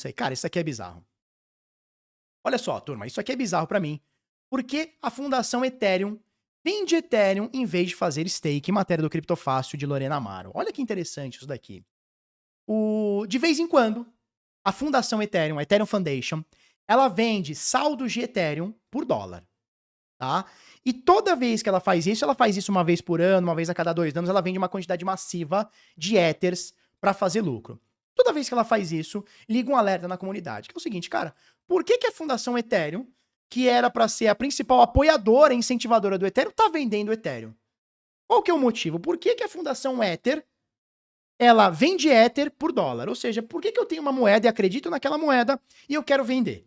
Sei, cara, isso aqui é bizarro. Olha só, turma, isso aqui é bizarro pra mim. Porque a Fundação Ethereum vende Ethereum em vez de fazer stake, matéria do Criptofácil de Lorena Amaro. Olha que interessante isso daqui. De vez em quando, a Fundação Ethereum, a Ethereum Foundation, ela vende saldos de Ethereum por dólar, tá? E toda vez que ela faz isso uma vez por ano, uma vez a cada 2 anos, ela vende uma quantidade massiva de Ethers para fazer lucro. Toda vez que ela faz isso, liga um alerta na comunidade, que é o seguinte, cara, por que a Fundação Ethereum, que era para ser a principal apoiadora e incentivadora do Ethereum, tá vendendo Ethereum? Qual que é o motivo? Por que a Fundação Ether, ela vende Ether por dólar? Ou seja, por que eu tenho uma moeda e acredito naquela moeda e eu quero vender?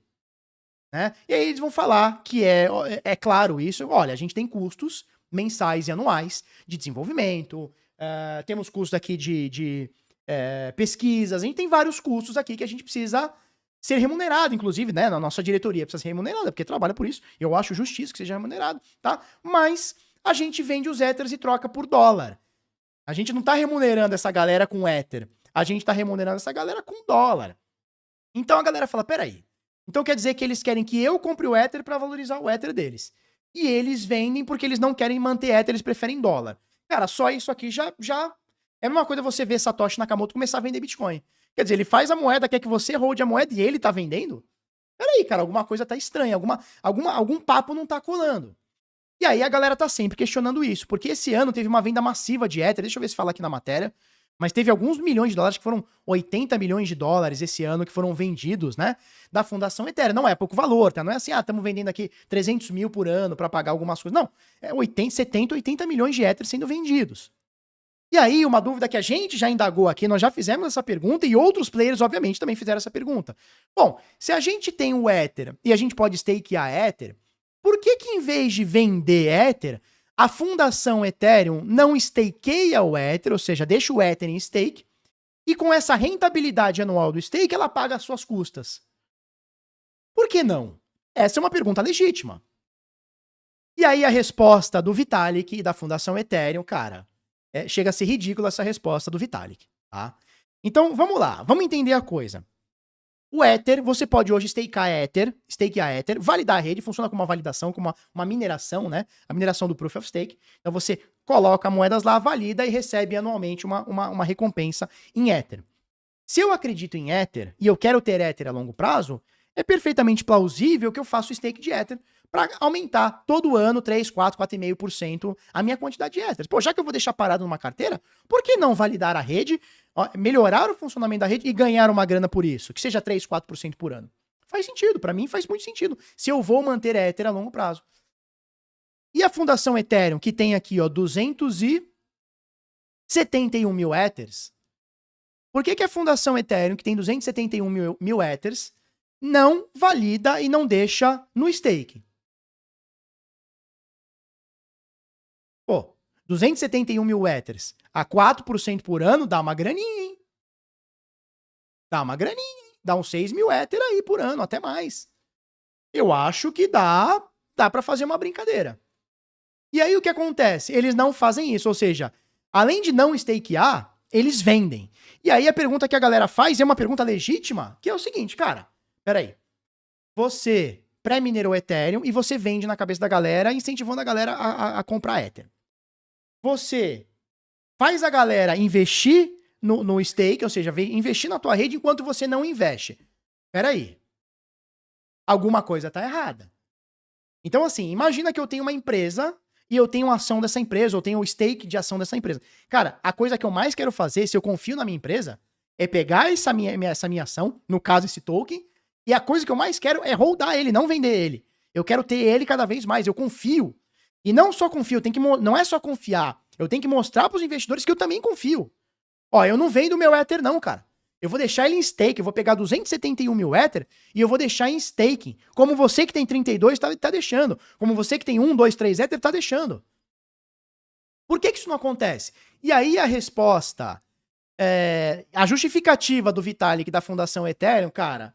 Né? E aí eles vão falar que é claro isso, olha, a gente tem custos mensais e anuais de desenvolvimento, temos custos aqui de pesquisas, a gente tem vários custos aqui que a gente precisa ser remunerado, inclusive, né, na nossa diretoria precisa ser remunerada, porque trabalha por isso, eu acho justiça que seja remunerado, tá? Mas a gente vende os Ethers e troca por dólar. A gente não tá remunerando essa galera com Ether, a gente tá remunerando essa galera com dólar. Então a galera fala, peraí, então quer dizer que eles querem que eu compre o Ether para valorizar o Ether deles. E eles vendem porque eles não querem manter Ether, eles preferem dólar. Cara, só isso aqui já é a mesma coisa você ver Satoshi Nakamoto começar a vender Bitcoin. Quer dizer, ele faz a moeda, quer que você hold a moeda e ele tá vendendo? Peraí, cara, alguma coisa tá estranha, algum papo não tá colando. E aí a galera tá sempre questionando isso, porque esse ano teve uma venda massiva de Ether, deixa eu ver se fala aqui na matéria, mas teve alguns milhões de dólares, que foram 80 milhões de dólares esse ano, que foram vendidos, né, da Fundação Ethereum. Não é pouco valor, tá? Não é assim, estamos vendendo aqui 300 mil por ano para pagar algumas coisas. Não, é 70, 80 milhões de Ether sendo vendidos. E aí, uma dúvida que a gente já indagou aqui, nós já fizemos essa pergunta e outros players, obviamente, também fizeram essa pergunta. Bom, se a gente tem o Ether e a gente pode stakear Ether, por que em vez de vender Ether, a Fundação Ethereum não stakeia o Ether, ou seja, deixa o Ether em stake, e com essa rentabilidade anual do stake, ela paga as suas custas? Por que não? Essa é uma pergunta legítima. E aí a resposta do Vitalik e da Fundação Ethereum, cara, chega a ser ridícula essa resposta do Vitalik, tá? Então, vamos lá, vamos entender a coisa. O Ether, você pode hoje stakear Ether, validar a rede, funciona como uma validação, como uma mineração, né? A mineração do Proof of Stake. Então você coloca moedas lá, valida e recebe anualmente uma recompensa em Ether. Se eu acredito em Ether e eu quero ter Ether a longo prazo, é perfeitamente plausível que eu faça o stake de Ether para aumentar todo ano 3, 4, 4,5% a minha quantidade de Ethers. Pô, já que eu vou deixar parado numa carteira, por que não validar a rede, melhorar o funcionamento da rede e ganhar uma grana por isso, que seja 3, 4% por ano? Faz sentido, para mim faz muito sentido, se eu vou manter Ether a longo prazo. E a Fundação Ethereum, que tem aqui, ó, 271 mil Ethers, por que a Fundação Ethereum, que tem 271 mil Ethers, não valida e não deixa no stake? Pô, 271 mil Ethers a 4% por ano dá uma graninha, hein? Dá uma graninha, hein? Dá uns 6 mil Ether aí por ano, até mais. Eu acho que dá para fazer uma brincadeira. E aí o que acontece? Eles não fazem isso, ou seja, além de não stakear, eles vendem. E aí a pergunta que a galera faz é uma pergunta legítima, que é o seguinte, cara, peraí, você pré-minerou Ethereum e você vende na cabeça da galera, incentivando a galera a comprar Ether. Você faz a galera investir no stake, ou seja, investir na tua rede enquanto você não investe. Peraí. Alguma coisa tá errada. Então, assim, imagina que eu tenho uma empresa e eu tenho uma ação dessa empresa, ou tenho o stake de ação dessa empresa. Cara, a coisa que eu mais quero fazer, se eu confio na minha empresa, é pegar essa minha ação, no caso esse token, e a coisa que eu mais quero é holdar ele, não vender ele. Eu quero ter ele cada vez mais, eu confio. E não só confio, não é só confiar, eu tenho que mostrar para os investidores que eu também confio. Ó, eu não vendo o meu Ether não, cara. Eu vou deixar ele em stake, eu vou pegar 271 mil Ether e eu vou deixar em staking. Como você que tem 32 tá deixando. Como você que tem 1, 2, 3 Ether tá deixando. Por que isso não acontece? E aí a resposta, a justificativa do Vitalik da Fundação Ethereum, cara,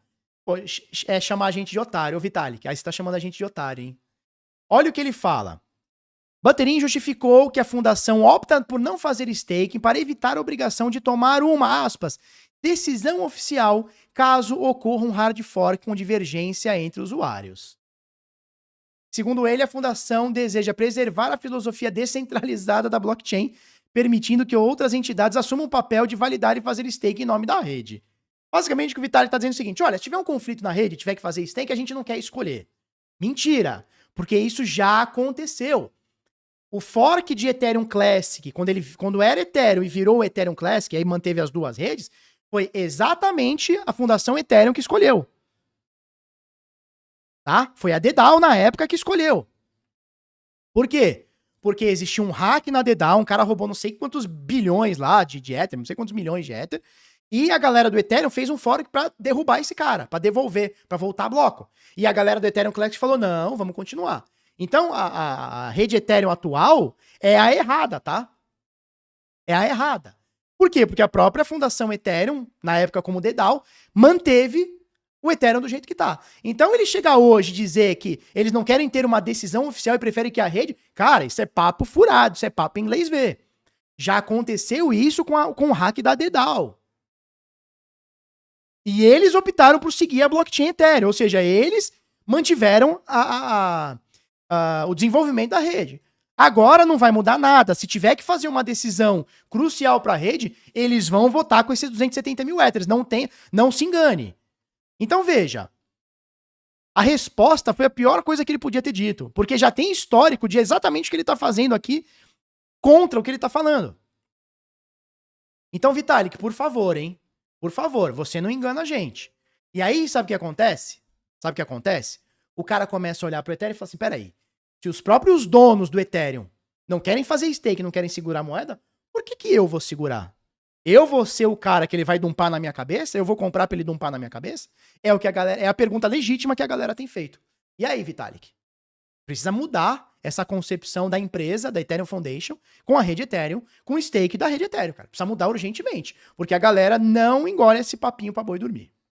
é chamar a gente de otário. Ô Vitalik, aí você tá chamando a gente de otário, hein? Olha o que ele fala. Buterin justificou que a fundação opta por não fazer staking para evitar a obrigação de tomar uma, aspas, decisão oficial caso ocorra um hard fork com divergência entre usuários. Segundo ele, a fundação deseja preservar a filosofia descentralizada da blockchain, permitindo que outras entidades assumam o papel de validar e fazer stake em nome da rede. Basicamente, o que o Vitalik está dizendo é o seguinte: olha, se tiver um conflito na rede, tiver que fazer stake, a gente não quer escolher. Mentira, porque isso já aconteceu. O fork de Ethereum Classic, quando era Ethereum e virou Ethereum Classic, aí manteve as duas redes, foi exatamente a fundação Ethereum que escolheu. Tá? Foi a DDAO na época que escolheu. Por quê? Porque existia um hack na DDAO, um cara roubou não sei quantos bilhões lá de Ether, não sei quantos milhões de Ether, e a galera do Ethereum fez um fork pra derrubar esse cara, pra devolver, pra voltar a bloco. E a galera do Ethereum Classic falou, não, vamos continuar. Então, a rede Ethereum atual é a errada, tá? É a errada. Por quê? Porque a própria fundação Ethereum, na época como DDAO, manteve o Ethereum do jeito que tá. Então ele chegar hoje e dizer que eles não querem ter uma decisão oficial e preferem que a rede... Cara, isso é papo furado, isso é papo em inglês ver. Já aconteceu isso com o hack da DDAO. E eles optaram por seguir a blockchain Ethereum, ou seja, eles mantiveram o desenvolvimento da rede. Agora não vai mudar nada. Se tiver que fazer uma decisão crucial para a rede, eles vão votar com esses 270 mil Ethers. Não se engane. Então veja, a resposta foi a pior coisa que ele podia ter dito, porque já tem histórico de exatamente o que ele está fazendo aqui contra o que ele está falando. Então, Vitalik, por favor, hein? Por favor, você não engana a gente. E aí, sabe o que acontece? Sabe o que acontece? O cara começa a olhar pro Ethereum e fala assim, peraí, se os próprios donos do Ethereum não querem fazer stake, não querem segurar a moeda, por que eu vou segurar? Eu vou ser o cara que ele vai dumpar na minha cabeça? Eu vou comprar pra ele dumpar na minha cabeça? É a pergunta legítima que a galera tem feito. E aí, Vitalik? Precisa mudar essa concepção da empresa, da Ethereum Foundation, com a rede Ethereum, com o stake da rede Ethereum, cara. Precisa mudar urgentemente, porque a galera não engole esse papinho pra boi dormir.